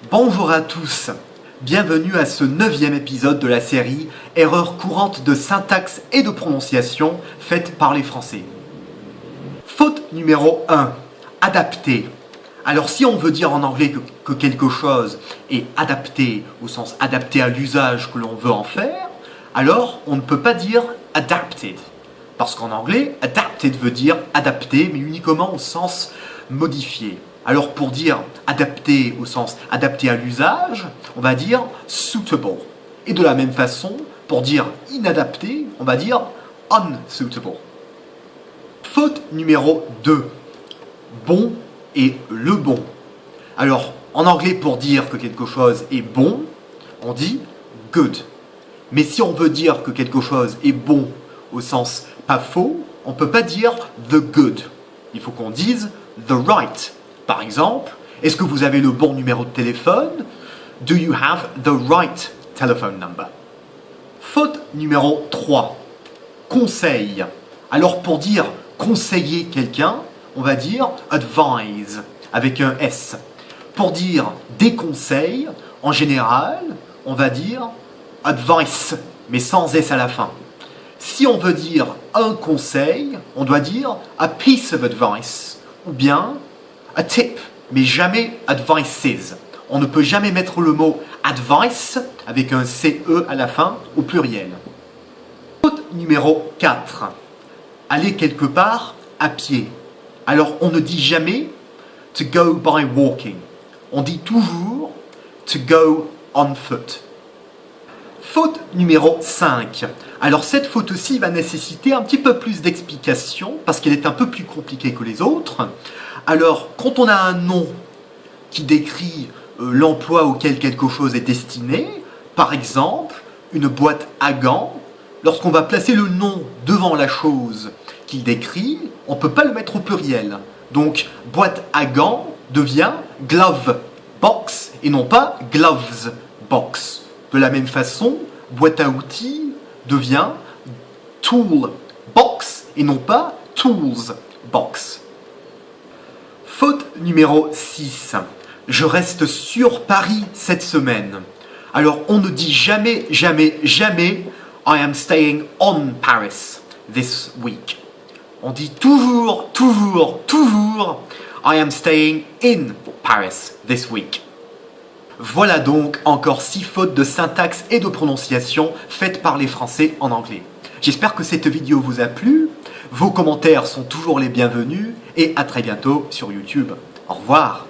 Bonjour à tous, bienvenue à ce 9e épisode de la série Erreurs courantes de syntaxe et de prononciation faites par les Français. Faute numéro 1, adapter. Alors si on veut dire en anglais que quelque chose est adapté, au sens adapté à l'usage que l'on veut en faire, alors on ne peut pas dire adapted. Parce qu'en anglais, adapted veut dire adapté, mais uniquement au sens modifié. Alors pour dire adapté au sens adapté à l'usage, on va dire suitable. Et de la même façon, pour dire inadapté, on va dire unsuitable. Faute numéro 2. Bon et le bon. Alors en anglais, pour dire que quelque chose est bon, on dit good. Mais si on veut dire que quelque chose est bon au sens pas faux, on ne peut pas dire the good. Il faut qu'on dise the right. Par exemple, est-ce que vous avez le bon numéro de téléphone? Do you have the right telephone number? Faute numéro 3. Conseil. Alors pour dire conseiller quelqu'un, on va dire advise avec un S. Pour dire des conseils, en général, on va dire advice, mais sans S à la fin. Si on veut dire un conseil, on doit dire a piece of advice ou bien a tip, mais jamais advices. On ne peut jamais mettre le mot advice avec un CE à la fin au pluriel. Faute numéro 4. Aller quelque part à pied. Alors on ne dit jamais to go by walking. On dit toujours to go on foot. Faute numéro 5. Alors cette faute-ci va nécessiter un petit peu plus d'explication parce qu'elle est un peu plus compliquée que les autres. Alors quand on a un nom qui décrit l'emploi auquel quelque chose est destiné, par exemple une boîte à gants, lorsqu'on va placer le nom devant la chose qu'il décrit, on ne peut pas le mettre au pluriel. Donc boîte à gants devient glove box et non pas gloves box. De la même façon, boîte à outils devient tool box et non pas tools box. Faute numéro 6. Je reste sur Paris cette semaine. Alors on ne dit jamais, jamais, jamais I am staying on Paris this week. On dit toujours, toujours, toujours I am staying in Paris this week. Voilà donc encore 6 fautes de syntaxe et de prononciation faites par les Français en anglais. J'espère que cette vidéo vous a plu. Vos commentaires sont toujours les bienvenus et à très bientôt sur YouTube. Au revoir.